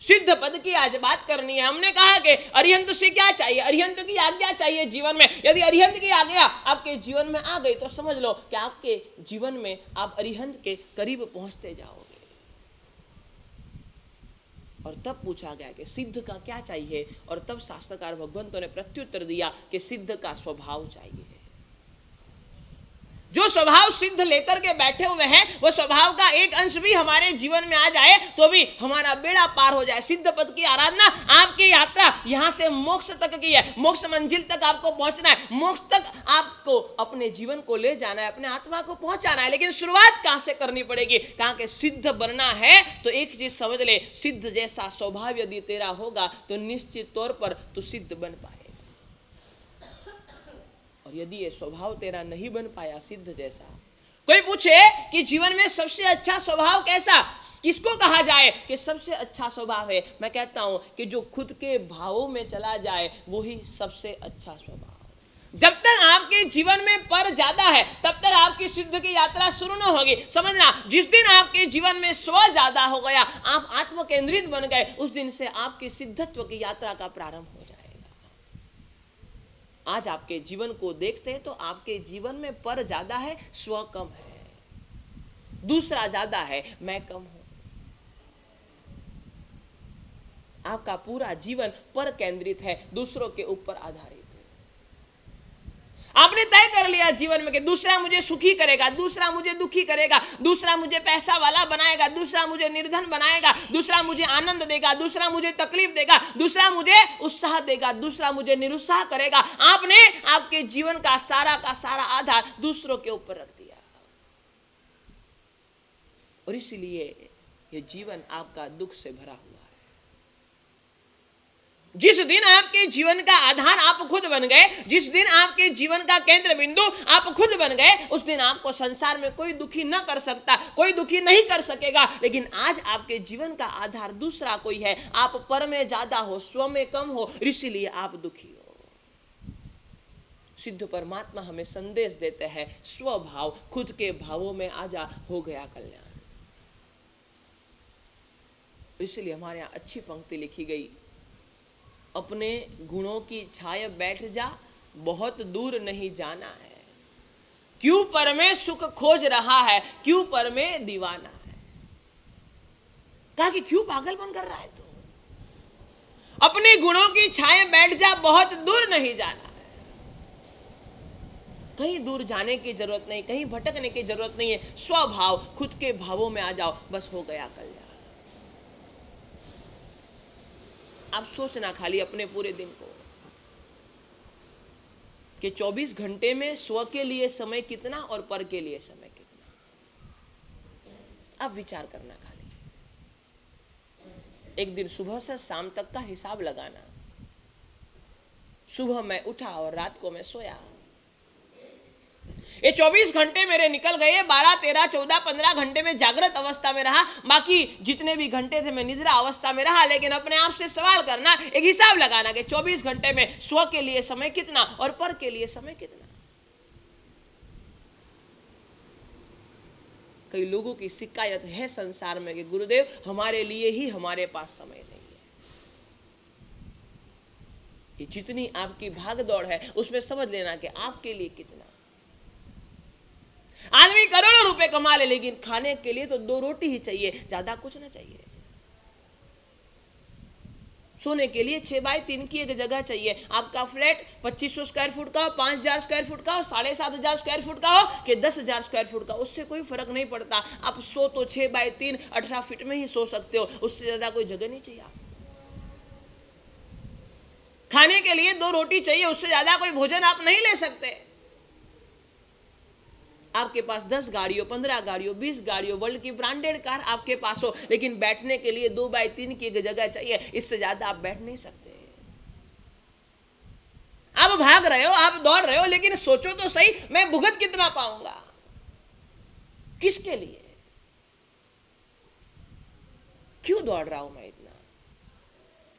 सिद्ध पद की आज बात करनी है। हमने कहा कि अरिहंत से क्या चाहिए, अरिहंत की आज्ञा चाहिए जीवन में। यदि अरिहंत की आज्ञा आपके जीवन में आ गई तो समझ लो कि आपके जीवन में आप अरिहंत के करीब पहुंचते जाओगे। और तब पूछा गया कि सिद्ध का क्या चाहिए, और तब शास्त्रकार भगवंतों ने प्रत्युत्तर दिया कि सिद्ध का स्वभाव चाहिए। जो स्वभाव सिद्ध लेकर के बैठे हुए हैं, वो स्वभाव का एक अंश भी हमारे जीवन में आ जाए तो भी हमारा बेड़ा पार हो जाए। सिद्ध पद की आराधना आपकी यात्रा यहां से मोक्ष तक की है। मोक्ष मंजिल तक आपको पहुंचना है, मोक्ष तक आपको अपने जीवन को ले जाना है, अपने आत्मा को पहुंचाना है। लेकिन शुरुआत कहां से करनी पड़ेगी? कहां के सिद्ध बनना है तो एक चीज समझ ले, सिद्ध जैसा स्वभाव यदि तेरा होगा तो निश्चित तौर पर तू सिद्ध बन पाए। और यदि ये स्वभाव तेरा नहीं बन पाया सिद्ध जैसा, कोई पूछे कि जीवन में सबसे अच्छा स्वभाव कैसा, किसको कहा जाए कि सबसे अच्छा स्वभाव है, मैं कहता हूं कि जो खुद के भावों में चला जाए वही सबसे अच्छा स्वभाव। जब तक आपके जीवन में पर ज्यादा है तब तक आपकी सिद्ध की यात्रा शुरू न होगी। समझना, जिस दिन आपके जीवन में स्व ज्यादा हो गया, आप आत्म केंद्रित बन गए, उस दिन से आपकी सिद्धत्व की यात्रा का प्रारंभ हो जाएगा। आज आपके जीवन को देखते हैं तो आपके जीवन में पर ज्यादा है, स्व कम है, दूसरा ज्यादा है, मैं कम हूं। आपका पूरा जीवन पर केंद्रित है, दूसरों के ऊपर आधारित है। आपने तय कर लिया जीवन में कि दूसरा मुझे सुखी करेगा, दूसरा मुझे दुखी करेगा, दूसरा मुझे पैसा वाला बनाएगा, दूसरा मुझे निर्धन बनाएगा, दूसरा मुझे आनंद देगा, दूसरा मुझे तकलीफ देगा, दूसरा मुझे उत्साह देगा, दूसरा मुझे निरुत्साह करेगा। आपने आपके जीवन का सारा आधार दूसरों के ऊपर रख दिया, और इसीलिए ये जीवन आपका दुख से भरा हुआ है। जिस दिन आपके जीवन का आधार आप खुद बन गए, जिस दिन आपके जीवन का केंद्र बिंदु आप खुद बन गए, उस दिन आपको संसार में कोई दुखी न कर सकता, कोई दुखी नहीं कर सकेगा। लेकिन आज आपके जीवन का आधार दूसरा कोई है, आप पर में ज्यादा हो, स्व में कम हो, इसीलिए आप दुखी हो। सिद्ध परमात्मा हमें संदेश देते हैं, स्वभाव, खुद के भावों में आजा, हो गया कल्याण। इसलिए हमारे यहां अच्छी पंक्ति लिखी गई, अपने गुणों की छाया बैठ जा, बहुत दूर नहीं जाना है। क्यों पर में सुख खोज रहा है, क्यों पर में दीवाना है। कहा कि क्यों पागलपन कर रहा है तू, अपने गुणों की छाया बैठ जा, बहुत दूर नहीं जाना है। कहीं दूर जाने की जरूरत नहीं, कहीं भटकने की जरूरत नहीं है। स्वभाव, खुद के भावों में आ जाओ, बस हो गया कल्याण। आप सोचना खाली अपने पूरे दिन को कि 24 घंटे में स्व के लिए समय कितना और पर के लिए समय कितना। आप विचार करना खाली, एक दिन सुबह से शाम तक का हिसाब लगाना। सुबह मैं उठा और रात को मैं सोया, ये 24 घंटे मेरे निकल गए, 12, 13, 14, 15 घंटे में जागृत अवस्था में रहा, बाकी जितने भी घंटे थे मैं निद्रा अवस्था में रहा। लेकिन अपने आप से सवाल करना, एक हिसाब लगाना कि 24 घंटे में स्व के लिए समय कितना और पर के लिए समय कितना। कई लोगों की शिकायत है संसार में कि गुरुदेव हमारे लिए ही हमारे पास समय नहीं है। ये जितनी आपकी भाग दौड़ है उसमें समझ लेना कि आपके लिए कितना। आदमी करोड़ों रुपए कमा ले, लेकिन खाने के लिए तो 2 रोटी ही चाहिए, ज्यादा कुछ ना चाहिए। सोने के लिए 6x3 की एक जगह चाहिए। आपका फ्लैट 2500 स्क्वायर फुट का हो, 5000 स्क्वायर फुट का हो, 7500 स्क्वायर फुट का हो कि 10,000 स्क्वायर फुट का, उससे कोई फर्क नहीं पड़ता। आप सो तो 6x3 18 फीट में ही सो सकते हो, उससे ज्यादा कोई जगह नहीं चाहिए। खाने के लिए 2 रोटी चाहिए, उससे ज्यादा कोई भोजन आप नहीं ले सकते। आपके पास 10 गाड़ियों, 15 गाड़ियों, 20 गाड़ियों, वर्ल्ड की ब्रांडेड कार आपके पास हो, लेकिन बैठने के लिए 2x3 की एक जगह चाहिए, इससे ज्यादा आप बैठ नहीं सकते। आप भाग रहे हो, आप दौड़ रहे हो, लेकिन सोचो तो सही, मैं भुगत कितना पाऊंगा, किसके लिए, क्यों दौड़ रहा हूं मैं इतना,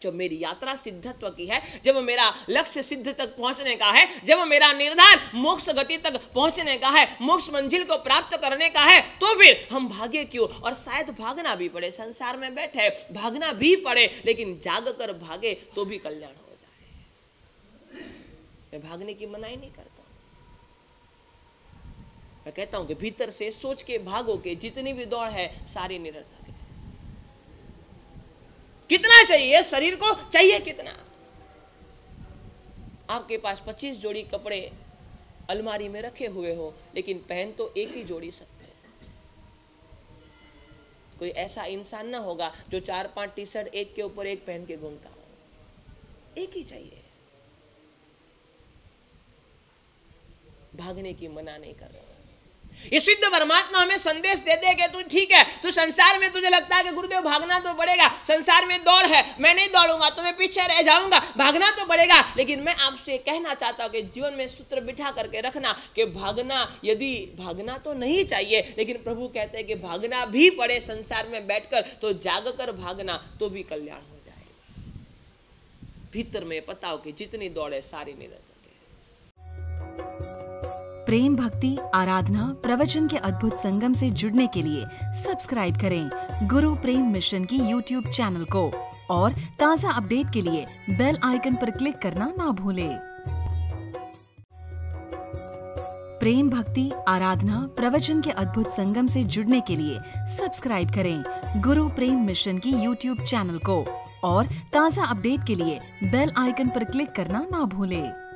जब मेरी यात्रा सिद्धत्व की है, जब मेरा लक्ष्य सिद्ध तक पहुंचने का है, जब मेरा निर्धार मोक्ष गति तक पहुंचने का है, मोक्ष मंजिल को प्राप्त करने का है, तो फिर हम भागे क्यों? और शायद भागना भी पड़े, संसार में बैठे भागना भी पड़े, लेकिन जाग कर भागे तो भी कल्याण हो जाए। मैं भागने की मनाही नहीं करता, मैं कहता हूं कि भीतर से सोच के भागो कि जितनी भी दौड़ है सारी निरर्थक है। कितना चाहिए शरीर को? चाहिए कितना? आपके पास 25 जोड़ी कपड़े अलमारी में रखे हुए हो, लेकिन पहन तो एक ही जोड़ी सकते हैं। कोई ऐसा इंसान ना होगा जो 4-5 टी शर्ट एक के ऊपर एक पहन के घूमता हो। एक ही चाहिए। भागने की मना नहीं कर रहा। ये सिद्ध परमात्मा हमें संदेश देते हैं कि तू ठीक है, तू संसार में तुझे लगता है कि गुरुदेव भागना तो पड़ेगा, संसार में दौड़ है, मैं नहीं दौड़ूंगा तो मैं पीछे रह जाऊंगा, भागना तो पड़ेगा। लेकिन मैं आपसे कहना चाहता हूं कि जीवन में सूत्र बिठा करके रखना कि भागना, यदि भागना तो नहीं चाहिए, लेकिन प्रभु कहते हैं कि भागना भी पड़े संसार में बैठकर तो जाग कर भागना तो भी कल्याण हो जाएगा। भीतर में पता हो कि जितनी दौड़ है सारी निरर्थक। प्रेम भक्ति आराधना प्रवचन के अद्भुत संगम से जुड़ने के लिए सब्सक्राइब करें गुरु प्रेम मिशन की YouTube चैनल को और ताज़ा अपडेट के लिए बेल आइकन पर क्लिक करना ना भूलें। प्रेम भक्ति आराधना प्रवचन के अद्भुत संगम से जुड़ने के लिए सब्सक्राइब करें गुरु प्रेम मिशन की YouTube चैनल को और ताज़ा अपडेट के लिए बेल आइकन पर क्लिक करना ना भूलें।